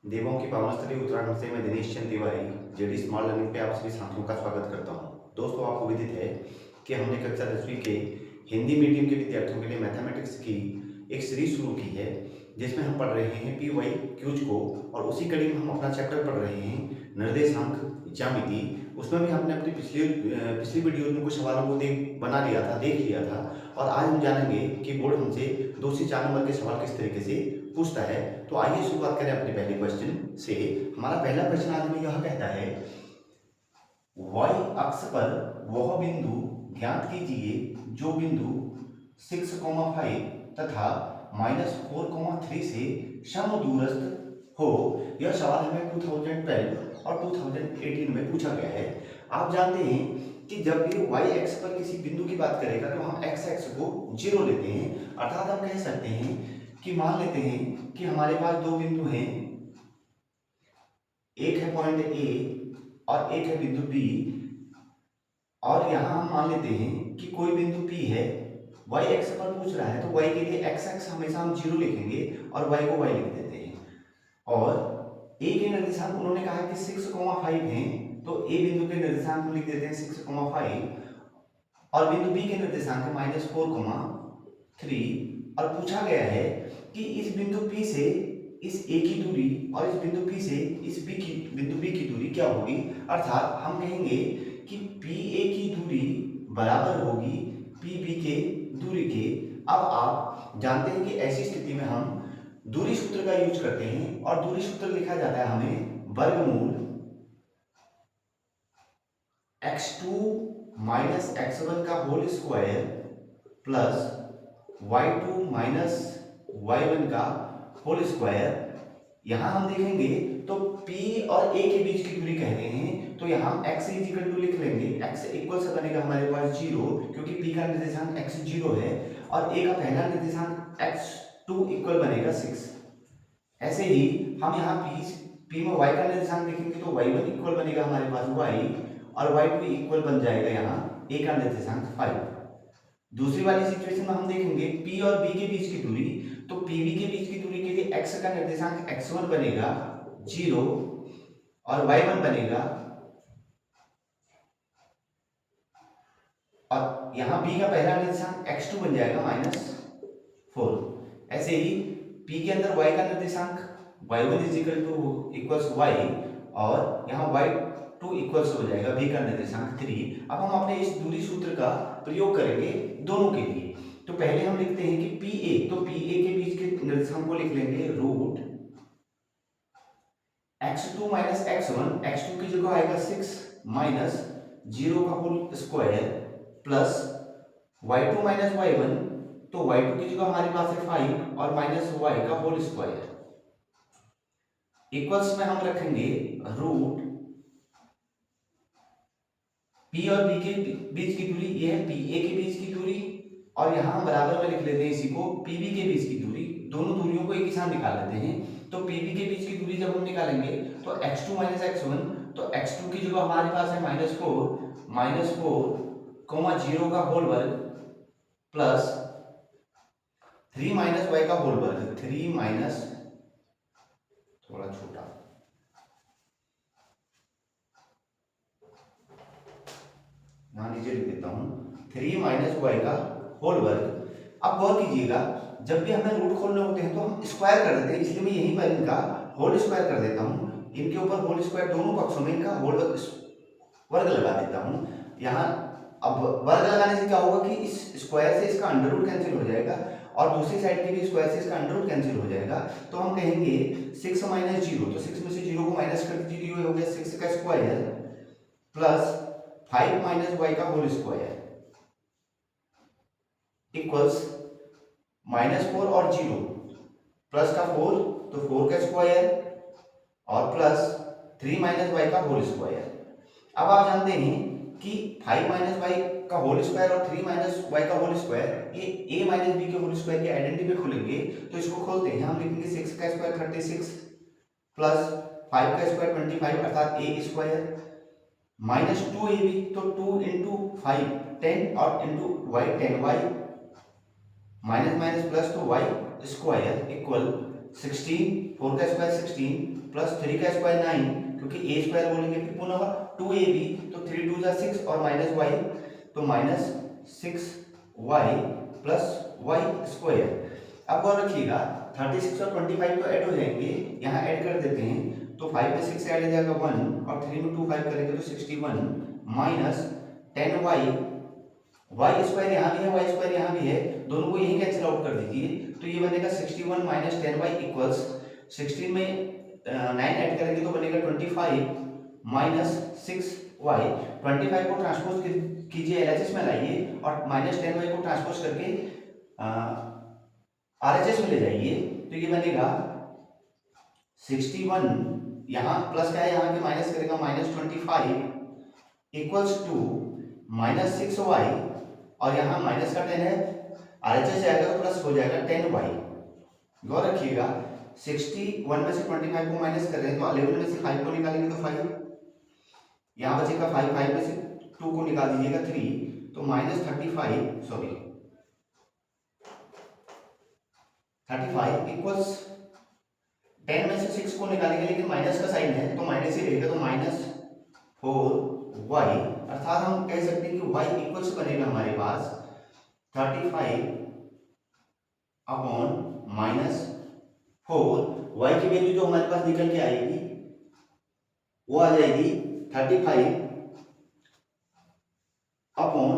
देवों की पावन स्थली उत्तराखंड से मैं Dinesh Chand Tiwari JD small learning पे आप सभी साथियों का स्वागत करता हूं। दोस्तों, आपको विदित है कि हमने कक्षा 10वीं के हिंदी मीडियम के विद्यार्थियों के लिए मैथमेटिक्स की एक सीरीज शुरू की है, जिसमें हम पढ़ रहे हैं पी वाई क्यूज को, और उसी कड़ी में हम अपना चैप्टर पढ़ रहे हैं निर्देशांक ज्यामिति। उसमें भी हमने अपनी पिछली वीडियो में कुछ सवालों को देख लिया था, और आज हम जानेंगे कि बोर्ड हमसे 2 से 4 नंबर के सवाल किस तरीके से पूछता है। तो आइए शुरुआत करें अपने पहले क्वेश्चन से। हमारा पहला प्रश्न आज में यह कहता है, y अक्ष पर वह बिंदु ज्ञात कीजिए जो बिंदु 6,5 तथा -4,3 से समदूरस्थ हो। यह सवाल हमें 2012 और 2018 में पूछा गया है। आप जानते हैं कि जब भी y एक्स पर किसी बिंदु की बात करेगा तो हम x एक्स को 0 लेते हैं, अर्थात हम कह सकते हैं कि मान लेते हैं कि हमारे पास दो बिंदु हैं, एक है पॉइंट ए और एक है बिंदु बी, और यहां हम मान लेते हैं कि कोई बिंदु पी है। y एक्स पर पूछ रहा है तो y के लिए x एक्स हमेशा हम 0 लिखेंगे और y को y लिख देते हैं। और a के निर्देशांक उन्होंने कहा कि 6,5 हैं, तो a बिंदु के निर्देशांक हम लिख देते हैं 6,5, और बिंदु b के निर्देशांक है -4,3। और पूछा गया है कि इस बिंदु P से इस A की दूरी और इस बिंदु P से इस बिंदु B की दूरी क्या होगी। अर्थात हम कहेंगे कि PA की दूरी बराबर होगी PB के दूरी के। अब आप जानते हैं कि ऐसी स्थिति में हम दूरी सूत्र का यूज करते हैं, और दूरी सूत्र लिखा जाता है हमें वर्गमूल x2 माइनस x1 का whole square plus y2 minus y1 का होल स्क्वायर। यहां हम देखेंगे तो P और A के बीच की दूरी कहते हैं, तो यहां हम x इक्वल टू लिख लेंगे। x इक्वल से बनेगा हमारे पास 0, क्योंकि P का निर्देशांक x 0 है, और A का पहला निर्देशांक x2 इक्वल बनेगा 6। ऐसे ही हम यहाँ P में y का निर्देशांक देखेंगे तो y1 इक्वल बनेगा हमारे पास y, और y2 इक्वल बन जाएगा यहाँ A का निर्देशांक 5। दूसरी वाली सिचुएशन में हम देखेंगे P और B के बीच की दूरी, तो PB के बीच की दूरी के लिए x का निर्देशांक x1 बनेगा 0 और y1 बनेगा, और यहाँ B का पहला निर्देशांक x2 बन जाएगा -4। ऐसे ही P के अंदर y का निर्देशांक y1 इक्वल्स y, और यहाँ y2 इक्वल्स हो जाएगा B का निर्देशांक 3। अब हम अपने इस दूरी सूत्र का प्रयोग करेंगे दोनों के लिए। तो पहले हम लिखते हैं कि PA, तो PA के बीच के निर्देशांक को लिख लेंगे root x2 minus x1, x2 की जगह आएगा 6 माइनस 0 का whole square plus y2 minus y1, तो y2 की जगह हमारे पास है 5 और माइनस y का होल स्क्वायर, इक्वल्स में हम रखेंगे रूट P और B के बीच की दूरी, ये है PA के बीच की दूरी, और यहां हम बराबर में लिख लेते हैं इसी को PB के बीच की दूरी। दोनों दूरियों को एक ही साथ निकाल लेते हैं। तो PB के बीच की दूरी जब हम निकालेंगे तो x2 माइनस x1, तो x2 की जगह हमारे पास है -4 0 का होल वर्ग प्लस 3 माइनस y का होल वर्ग, 3 माइनस, थोड़ा छोटा, यहाँ नीचे लिख देता हूं 3 माइनस y का होल वर्ग। अब गौर कीजिएगा, जब भी हमें रूट खोलने होते हैं तो हम स्क्वायर कर देते हैं, इसलिए मैं यहीं पर इनका होल स्क्वायर कर देता हूं। इनके ऊपर होल स्क्वायर दोनों पक्षों में इनका होल वर्ग लगा देता हूं। यहाँ अब वर्ग लगाने से क्या होगा कि इस स्क्वायर से इसका अंडर रूट कैंसिल हो जाएगा, और दूसरी साइड के भी स्क्वायर से इसका अंडर रूट कैंसिल हो जाएगा। तो हम कहेंगे 6 माइनस 0, तो 6 में से 0 को माइनस कर दीजिए, हो गया 6 का स्क्वायर प्लस 5 माइनस y का होल स्क्वायर इक्वल्स -4 और 0, प्लस का 4, तो 4 का स्क्वायर और प्लस 3 माइनस y का होल स्क्वायर। अब आप जानते हैं कि 5 माइनस y का होल स्क्वायर और 3 माइनस y का होल स्क्वायर ये a माइनस b के होल स्क्वायर की आइडेंटिटी में खुलेंगे। तो इसको खोलते हैं, हम लिखेंगे 6 का स्क्वायर 36 प्लस 5 का स्क्वायर 25 अर्थात a स्क्वायर माइनस 2ab, तो 2 इंटू 5 10 और into y 10y, minus minus plus तो y स्क्वायर इक्वल 16, 4 का स्क्वायर 16 प्लस 3 का स्क्वायर 9, क्योंकि a स्क्वायर बोलेंगे फिर पुनः 2ab, तो 3 2 6 और माइनस y, तो minus 6y plus y square. अब गौर रखिएगा 36 और 25 तो ऐड हो जाएंगे, यहाँ ऐड कर देते हैं, तो 5 में 6 ऐड हो जाएगा 1 और 3 में 2 5 करेंगे तो 61 माइनस 10y, वाई स्क्वायर यहाँ भी है, वाई स्क्वायर यहाँ भी है, दोनों को यही कैंसिल आउट कर दीजिए, तो ये बनेगा 61 माइनस 10y इक्वल्स 16 में 9 ऐड करेंगे तो बनेगा 25 माइनस 6y। 25 को ट्रांसपोज कीजिए एलएचएस में लाइए और माइनस 10y को ट्रांसपोज करके आरएचएस में ले जाइए, तो ये बनेगा 61, यहाँ प्लस का है यहाँ के माइनस करेगा minus 25 equals to minus 6y, और यहाँ माइनस का 10 है, आरएचएस जाएगा तो प्लस हो जाएगा 10y। गौर रखिएगा 61 में से 25 को माइनस कर रहे हैं तो 11 में से 5 को निकालेंगे तो 5, यहाँ बचेगा 5, 5 में से 2 को निकाल दीजिएगा 3, तो माइनस 35 इक्वल्स 10 में से 6 को निकालेंगे, लेकिन माइनस का साइन है तो माइनस ही रहेगा, तो माइनस 4y, अर्थात हम कह सकते हैं कि y इक्वल्स बनेगा हमारे पास 35 अपॉन माइनस 4, y की वैल्यू जो हमारे पास निकल के आएगी वो आ जाएगी 35 अपॉन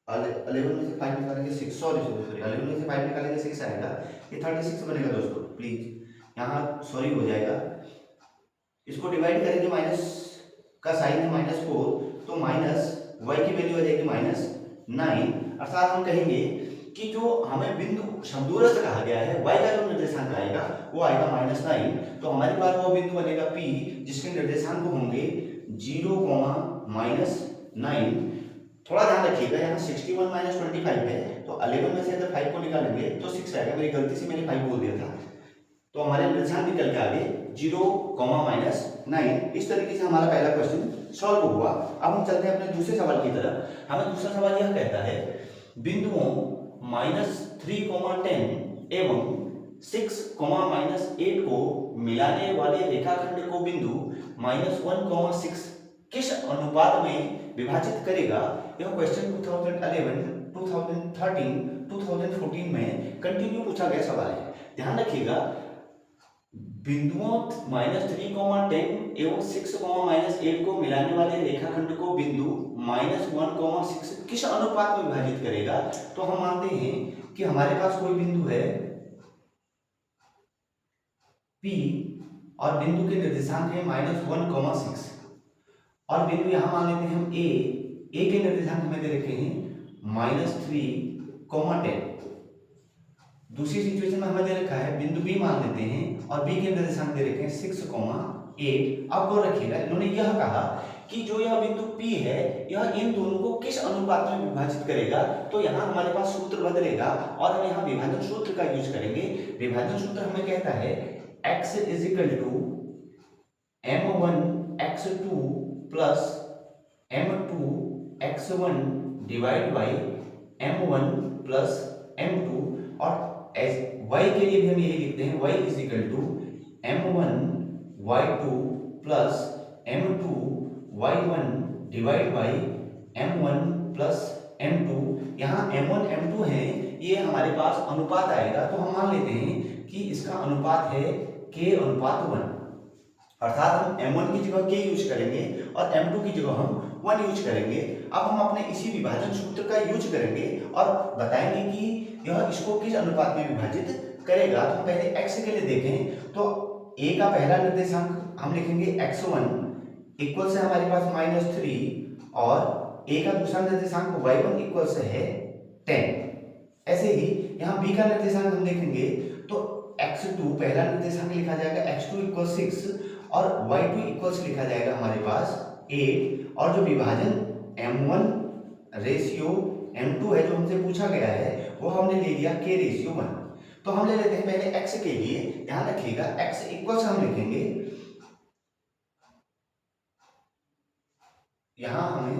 11 में से 5 निकालेंगे 6, सॉरी 11 में से 5 निकालेंगे 6 आएगा, ये 36 बनेगा दोस्तों, प्लीज यहाँ सॉरी हो जाएगा, इसको डिवाइड करेंगे, माइनस का साइन है माइनस 4, तो माइनस y की वैल्यू आ जाएगी माइनस 9, अर्थात हम कहेंगे कि जो हमें बिंदु शब्दूरस्थ कहा गया है y का जो निर्देशांक आएगा वो आएगा माइनस 9, तो हमारे पास वो बिंदु बनेगा P जिसके निर्देशांक होंगे 0, माइनस 9। थोड़ा ध्यान रखिएगा यहाँ 61 माइनस 25 है, तो 11 में से अगर 5 को निकालेंगे तो 6 आएगा, मेरी गलती से मैंने 5 बोल दिया था, तो हमारे निर्देशांक निकल के आगे 0, माइनस 9। इस तरीके से हमारा पहला क्वेश्चन सॉल्व हुआ। अब हम चलते हैं अपने दूसरे सवाल की तरफ। हमें दूसरा सवाल यह कहता है बिंदुओं -3, 10 एवं 6, -8 को मिलाने वाले रेखाखंड को बिंदु -1, 6 किस अनुपात में विभाजित करेगा? यह क्वेश्चन 2011, 2013, 2014 में कंटिन्यू पूछा गया सवाल है। ध्यान रखिएगा बिंदुओं -3, 10 एवं 6, -8 को मिलाने वाले रेखाखंड को बिंदु -1, 6 किस अनुपात में विभाजित करेगा? तो हम मानते हैं कि हमारे पास कोई बिंदु है P और बिंदु के निर्देशांक है -1, 6 और बिंदु यहां मान लेते हैं हम A के निर्देशांक हमें दे रखे हैं -3, 10। दूसरी सिचुएशन में हमें दे रखा है बिंदु B मान लेते हैं और B के निर्देशांक दे रखे हैं 6, 8। अब गौर रखिएगा इन्होंने यह कहा कि जो यह बिंदु P है यह इन दोनों को किस अनुपात में विभाजित करेगा, तो यहाँ हमारे पास सूत्र बदलेगा और हम यहाँ विभाजन सूत्र का यूज करेंगे। विभाजन सूत्र हमें कहता है x = m1x2 plus m2x1 divide by m1 plus m2, और y के लिए भी हम यही लिखते हैं y = m1y2 plus m2y1 divide by m1 plus m2। यहाँ m1 m2 है ये हमारे पास अनुपात आएगा, तो हम मान लेते हैं कि इसका अनुपात है k/1, अर्थात हम m1 की जगह k यूज करेंगे और m2 की जगह हम 1 यूज करेंगे। अब हम अपने इसी विभाजन सूत्र का यूज करेंगे और बताएंगे कि यह इसको किस अनुपात में विभाजित करेगा। तो पहले x के लिए देखें तो a का पहला निर्देशांक हम लिखेंगे x1 इक्वल से हमारे पास -3 और a का दूसरा निर्देशांक y1 इक्वल से है 10। ऐसे ही यहाँ b का निर्देशांक हम देखेंगे तो x2 पहला निर्देशांक लिखा जाएगा x2 = 6 और y2 इक्वल्स लिखा जाएगा हमारे पास 8, और जो विभाजन m1:m2 है जो हमसे पूछा गया है वो हमने ले लिया k/1। तो हम ले लेते हैं पहले x के लिए। ध्यान रखिएगा x इक्वल्स हम लिखेंगे, यहां हमें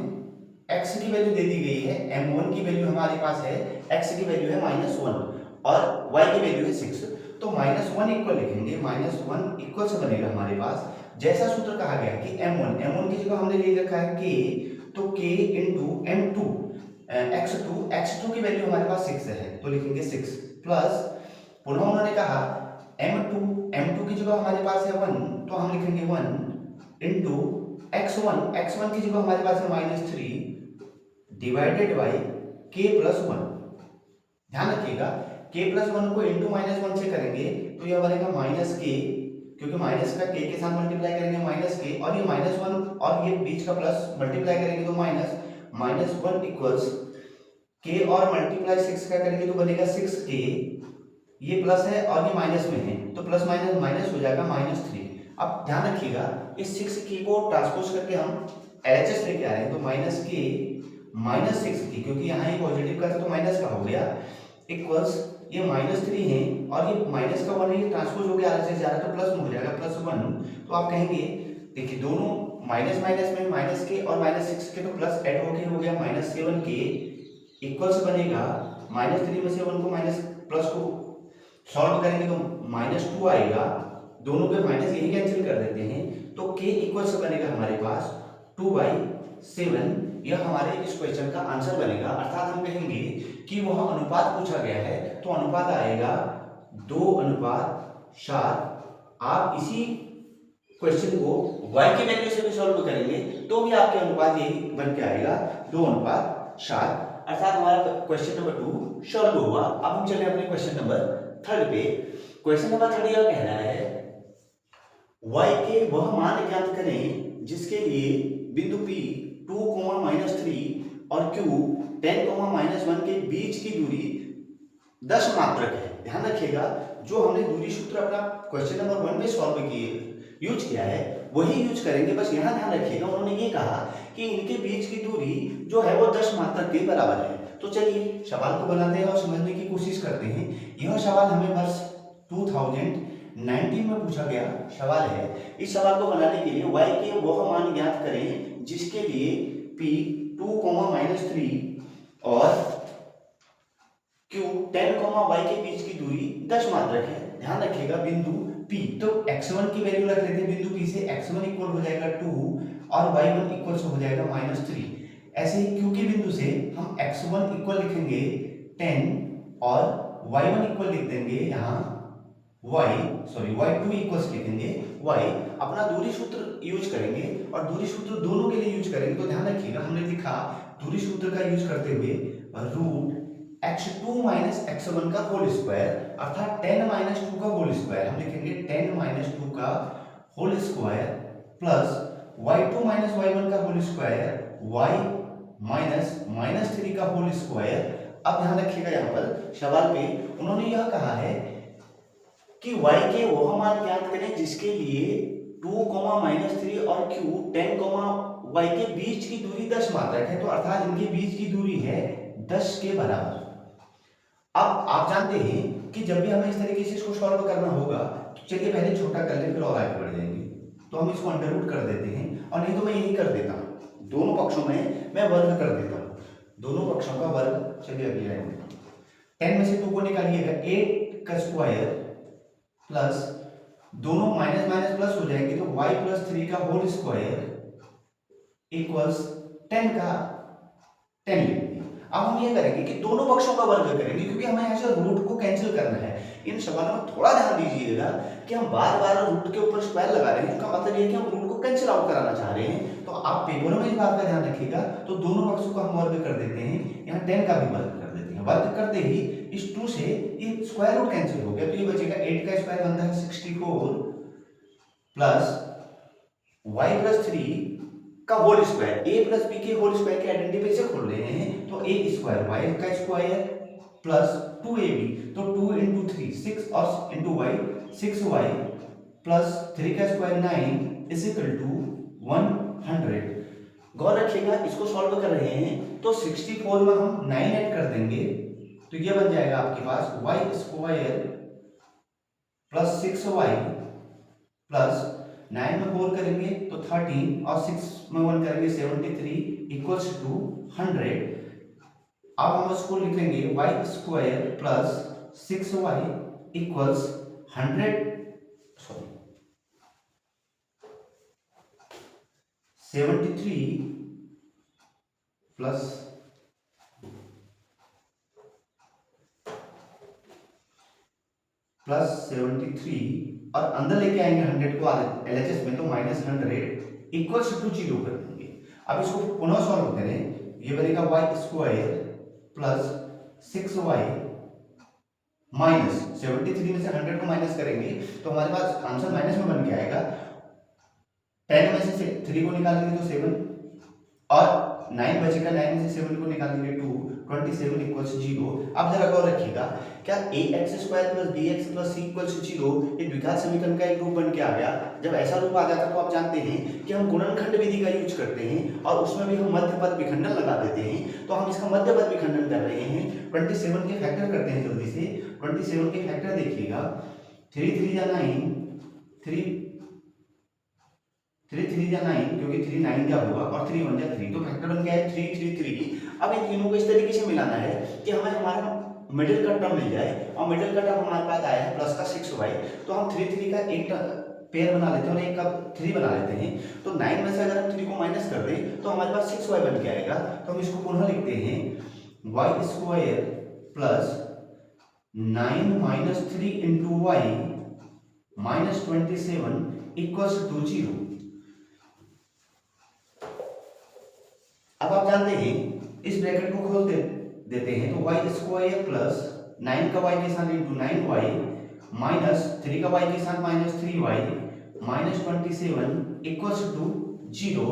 x की वैल्यू दे दी गई है, m1 की वैल्यू हमारे पास है, x की वैल्यू है -1 और y की वैल्यू है 6, तो -1 इक्वल लिखेंगे, -1 इक्वल से बनेगा हमारे पास जैसा सूत्र कहा गया कि m1 की जगह हमने ले रखा है k, तो k इंटू m2 x2 की वैल्यू हमारे पास 6 है तो लिखेंगे 6 प्लस पुनः उन्होंने कहा m2 की जगह हमारे पास है 1 तो हम लिखेंगे 1 इंटू x1 की जगह हमारे पास है -3 डिवाइडेड बाई k प्लस 1। ध्यान रखिएगा k प्लस 1 को इंटू -1 से करेंगे तो यह बनेगा -k, क्योंकि माइनस का k के साथ मल्टीप्लाई करेंगे -k, और ये -1 और ये बीच का प्लस मल्टीप्लाई करेंगे तो -1 इक्वल्स k और मल्टीप्लाई 6 का करेंगे तो बनेगा 6k, ये प्लस है और ये माइनस में है तो प्लस माइनस माइनस हो जाएगा -3। अब ध्यान रखिएगा इस 6k को ट्रांसपोज करके हम LHS लेके आ रहे हैं तो -k -6k, क्योंकि यहाँ ये पॉजिटिव का था तो माइनस का हो गया, इक्वल्स ये -3 है और ये माइनस का 1 है, ये ट्रांसपोज हो गया RHS जा रहा है तो प्लस में हो जाएगा +1। तो आप कहेंगे देखिए दोनों माइनस माइनस में -k और -6k तो प्लस ऐड होके हो गया -7k, इक्वल्स बनेगा -3 में से 1 को माइनस प्लस को सॉल्व करेंगे तो -2 आएगा, दोनों के माइनस यही कैंसिल कर देते हैं तो k इक्वल से बनेगा हमारे पास 2/7। यह हमारे इस क्वेश्चन का आंसर बनेगा, अर्थात हम कहेंगे कि वह अनुपात पूछा गया है तो अनुपात आएगा 2:7। आप इसी क्वेश्चन को y की वैल्यू से भी सॉल्व करेंगे तो भी आपके अनुपात यही बन के आएगा 2:7, अर्थात हमारा क्वेश्चन नंबर 2 सॉल्व हुआ। अब हम चले अपने क्वेश्चन नंबर 3 पे। क्वेश्चन नंबर 3 यह कह रहा है y के वह मान ज्ञात करें जिसके लिए बिंदु P 2, -3 और Q 10, -1 के बीच की दूरी 10 मात्रक है। ध्यान रखिएगा जो हमने दूरी सूत्र अपना क्वेश्चन नंबर 1 में सॉल्व किए यूज किया है वही यूज करेंगे, बस यहाँ ध्यान रखिएगा उन्होंने ये कहा कि इनके बीच की दूरी जो है वो 10 मात्रक के बराबर है। तो चलिए सवाल को बनाते हैं और समझने की कोशिश करते हैं। यह सवाल हमें वर्ष 2019 में पूछा गया सवाल है। इस सवाल को बनाने के लिए y के वह मान ज्ञात करें जिसके लिए p 2, -3 और q 10, y के बीच की दूरी 10 मात्रक है। ध्यान रखिएगा बिंदु P, तो x1 की वैल्यू रख लेते हैं बिंदु P से, x1 इक्वल हो जाएगा 2 और y1 इक्वल हो जाएगा -3। ऐसे ही Q के बिंदु से हम x1 इक्वल लिखेंगे 10 और y1 इक्वल लिख देंगे यहाँ y2 इक्वल्स लिखेंगे y। अपना दूरी सूत्र यूज करेंगे और दूरी सूत्र दोनों के लिए यूज करेंगे। तो ध्यान रखिएगा हमने लिखा दूरी सूत्र का यूज करते हुए √x2 - x1 का होल स्क्वायर, अर्थात 10 - 2 का होल स्क्वायर। हम लिखेंगे 10 - 2 का whole square plus y2 - y1 का होल स्क्वायर, y -3 का होल स्क्वायर। अब ध्यान रखिएगा यहाँ पर सवाल पे उन्होंने यह कहा है कि y के वह मान ज्ञात करें जिसके लिए 2, -3 और q 10, y के बीच की दूरी 10 मात्रक है, तो अर्थात इनके बीच की दूरी है 10 के बराबर। अब आप जानते हैं कि जब भी हमें इस तरीके से इसको सॉल्व करना होगा तो चलिए पहले छोटा कर ले फिर और आगे बढ़ जाएंगे। तो हम इसको अंडर रूट कर देते हैं, और नहीं तो मैं यही कर देता हूँ, दोनों पक्षों में मैं वर्ग कर देता हूँ, दोनों पक्षों का वर्ग। चलिए अगली लाइन में 10 में से 2 को निकालिएगा, 8 का स्क्वायर प्लस दोनों माइनस माइनस प्लस हो जाएंगे तो y + 3 का होल स्क्वायर इक्वल्स 10 का 10 लिखेंगे। अब हम ये करेंगे कि दोनों पक्षों का वर्ग करेंगे, क्योंकि हमें यहाँ से रूट को कैंसिल करना है। इन सवालों में थोड़ा ध्यान दीजिएगा कि हम बार बार रूट के ऊपर स्क्वायर लगा रहे हैं, इसका मतलब ये है कि हम रूट को कैंसिल आउट कराना चाह रहे हैं। तो आप पेपरों में इस बात का ध्यान रखिएगा। तो दोनों पक्षों का हम वर्ग कर देते हैं, यहाँ 10 का भी वर्ग कर देते हैं। वर्ग करते ही इस 2 से ये स्क्वायर रूट कैंसिल हो गया, तो ये बचेगा 8 का स्क्वायर बनता है 64 प्लस y + 3 का होल स्क्वायर, a + b के होल स्क्वायर के आइडेंटिटी से खोल रहे हैं, तो a स्क्वायर y का स्क्वायर प्लस 2ab, तो 2 × 3 6 और इंटू y 6y प्लस 3 का स्क्वायर 9 = 100। गौर रखिएगा इसको सॉल्व कर रहे हैं तो 64 में हम 9 ऐड कर देंगे तो ये बन जाएगा आपके पास y² प्लस 6y प्लस 9 में 4 करेंगे तो 13 और 6 में 1 करेंगे 73 = 100। अब हम इसको लिखेंगे y² plus 6y equals 73 plus 73 और अंदर लेके आएंगे 100 को LHS में, तो -100 इक्वल्स टू 0 कर देंगे। अब इसको पुनः सॉल्व करें, ये बनेगा y² प्लस 6y माइनस 73 में से 100 को माइनस करेंगे तो हमारे पास आंसर माइनस में बन के आएगा। 10 में से 3 को निकालेंगे तो 7 और 9 बचेगा, 9 में से 7 को निकालेंगे 2, 27 इक्वल्स 0। अब जरा गौर रखिएगा, क्या ax² plus bx plus c equals 0 ये द्विघात समीकरण का एक रूप बन के आ गया। जब ऐसा रूप आ जाता है तो आप जानते हैं कि हम गुणनखंड विधि का यूज करते हैं और उसमें भी हम मध्य पद विखंडन लगा देते हैं। तो हम इसका मध्य पद विखंडन कर रहे हैं। 27 के फैक्टर करते हैं जल्दी से। 27 के फैक्टर देखिएगा, 3 3 जा 9, 3 3 जा 9 क्योंकि 3 9 जा होगा और 3 1 जा 3, तो फैक्टर बन गया है 3 3 3। अब इन तीनों को इस तरीके से मिलाना है कि हमें हमारा मिडिल का टर्म मिल जाए और मिडिल का टर्म हमारे पास आया है प्लस का 6y, तो हम 3 3 का एक पेयर बना लेते हैं और एक का 3 बना लेते हैं। तो 9 में से अगर हम 3 को माइनस कर दें तो हमारे पास 6y बन के आएगा। तो हम इसको पुनः लिखते हैं y² plus 9 minus 3 into y minus 27 equals to 0। अब आप जानते हैं इस ब्रैकेट को खोल देते हैं तो y² प्लस 9 का y के साथ इंटू 9y माइनस 3 का y के साथ minus 3y minus 27 equals to 0।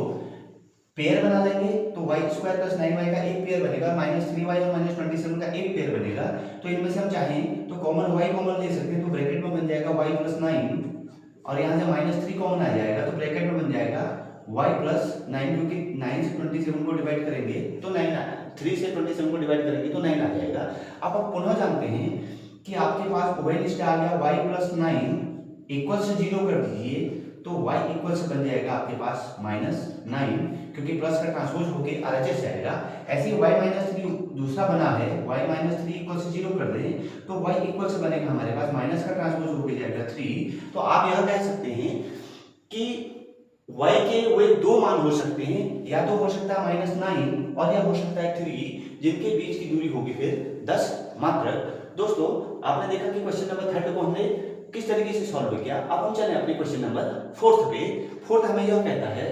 Pair बना लेंगे तो y² प्लस 9y का एक पेयर बनेगा, माइनस 3y और माइनस 27 का एक पेयर बनेगा। तो इनमें से हम चाहें तो कॉमन y कॉमन ले सकते हैं, तो ब्रैकेट में बन जाएगा y प्लस 9 और यहाँ से माइनस 3 कॉमन आ जाएगा तो ब्रैकेट में बन जाएगा y प्लस 9, क्योंकि 9 से 27 को डिवाइड करेंगे तो 9 3 से 27 को डिवाइड करेंगे तो 9 आ जाएगा। अब आप पुनः जानते हैं कि आपके पास उभय निष्ठ आ गया y प्लस 9 इक्वल से 0 कर दीजिए तो y इक्वल से बन जाएगा आपके पास -9, क्योंकि प्लस का ट्रांसपोज होके RHS जाएगा। ऐसे ही y माइनस 3 दूसरा बना है, y माइनस 3 इक्वल से 0 कर दें तो y इक्वल से बनेगा हमारे पास माइनस का ट्रांसपोज होके जाएगा 3। तो आप यह कह सकते हैं कि y के वे दो मान हो सकते हैं, या तो हो सकता है -9 और या हो सकता है 3, जिनके बीच की दूरी होगी फिर 10 मात्र। दोस्तों आपने देखा कि क्वेश्चन नंबर 3 को हमने किस तरीके से सॉल्व किया। अब हम चलें अपने क्वेश्चन नंबर 4 पे। 4 हमें यह कहता है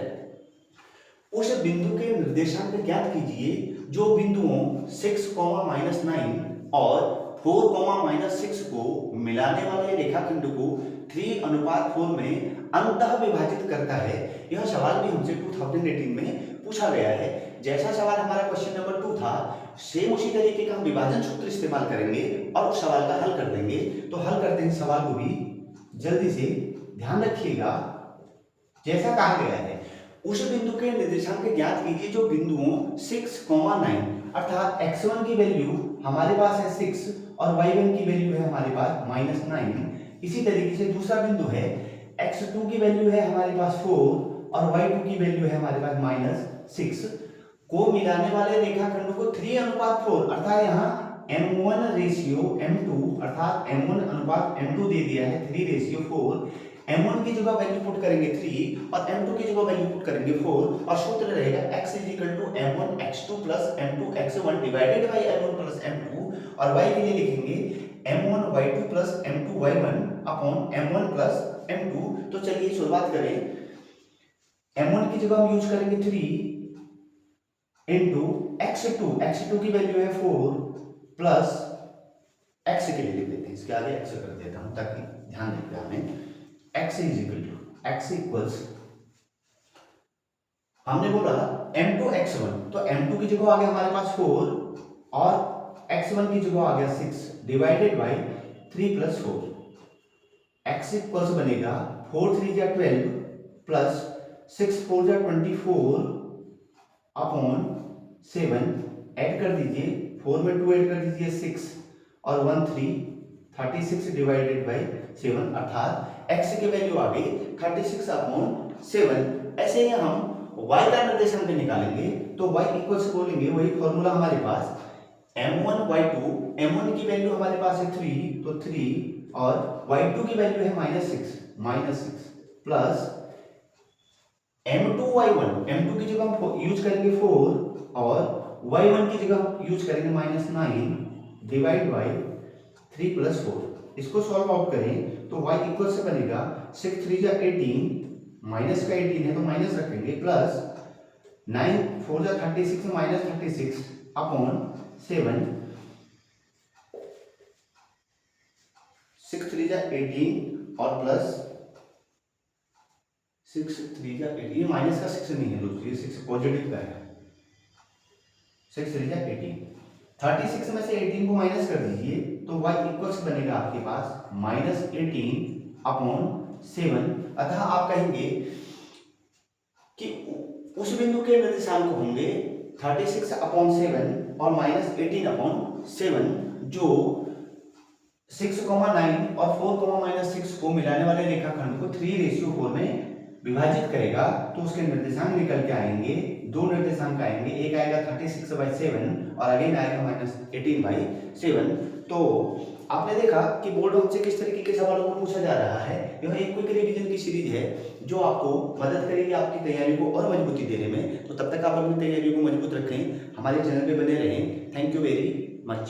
उस बिंदु के निर्देशांक ज्ञात कीजिए जो बिंदुओं 6, -9 और 4, -6 को मिलाने वाले रेखाखंड को 3:4 में अंतः विभाजित करता है। यह सवाल भी हमसे 2018 में पूछा गया है। जैसा सवाल हमारा क्वेश्चन नंबर 2 था, सेम उसी तरीके का हम विभाजन सूत्र इस्तेमाल करेंगे और उस सवाल का हल कर देंगे। तो हल करते हैं सवाल को भी जल्दी से ध्यान रखिएगा। जैसा कहा गया है उस बिंदु के निर्देशांक ज्ञात कीजिए जो बिंदुओं 6, 9 अर्थात x1 की वैल्यू हमारे पास है 6 और y1 की वैल्यू है हमारे पास -9। इसी तरीके से दूसरा बिंदु है x2 की वैल्यू है हमारे पास 4 और y2 की वैल्यू है हमारे पास -6 को मिलाने वाले रेखाखंड को 3:4 अर्थात यहाँ m1 रेशियो m2 अर्थात m1 अनुपात m2 दे दिया है 3:4। m1 की जगह वैल्यू पुट करेंगे 3 और m2 की जगह वैल्यू पुट करेंगे 4 और सूत्र रहेगा x m1 x2 m2 x1 divided by m1 m2 और y के लिए लिखेंगे m1 y2 m2 y1 upon m1 m2। तो चलिए शुरुआत करें। m1 की जगह हम यूज करेंगे 3 इंटू x2 की वैल्यू है 4 प्लस x के लिए लिख देते हैं, इसके आगे x कर देता हूं ताकि ध्यान रखिए हमें। x इक्वल्स हमने बोला m2 x1, तो m2 की जगह आ गया हमारे पास 4 और x1 की जगह आ गया 6 डिवाइडेड बाय 3 + 4। x इक्वल्स बनेगा 4 3 जा 12 प्लस 6 4 जा 24 अपॉन 7। ऐड कर दीजिए, 4 में 2 ऐड कर दीजिए 6 और 1 3 36 डिवाइडेड बाय 7 अर्थात x की वैल्यू आ गई 36 अपॉन 7। ऐसे ही हम y का निर्देशांक निकालेंगे तो y इक्वल्स बोलेंगे वही फॉर्मूला हमारे पास m1 की वैल्यू हमारे पास है 3, तो 3 और y2 की वैल्यू है -6 प्लस m2 की जगह हम यूज करेंगे 4 और y1 की जगह यूज करेंगे -9 डिवाइड बाई 3 + 4। इसको सॉल्व आउट करें तो y इक्वल से बनेगा 6 3 जा 18, माइनस का 18 है तो माइनस रखेंगे, प्लस 9 4 जा 36 -36 अपॉन 7, 6 3 जा 18 और प्लस 6 3 जा 18, ये माइनस का 6 नहीं है दोस्तों, ये 6 पॉजिटिव का है। 6 3 जा 18, 36 में से 18 को माइनस कर दीजिए तो y इक्वल्स बनेगा आपके पास -18 अपॉन 7। अतः आप कहेंगे कि उस बिंदु के निर्देशांक होंगे 36 अपॉन 7 और -18 अपॉन 7, जो 6,9 और 4,-6 को मिलाने वाले रेखाखंड को 3:4 में विभाजित करेगा। तो उसके निर्देशांक निकल के आएंगे, दो निर्देशांक आएंगे, एक आएगा 36/7 और अगेन आएगा -18/7। तो आपने देखा कि बोर्ड हमसे किस तरीके के सवालों को पूछा जा रहा है। यह एक क्विक रिवीजन की सीरीज है जो आपको मदद करेगी आपकी तैयारी को और मजबूती देने में। तो तब तक आप अपनी तैयारी को मजबूत रखें, हमारे चैनल पे बने रहें। Thank you very much.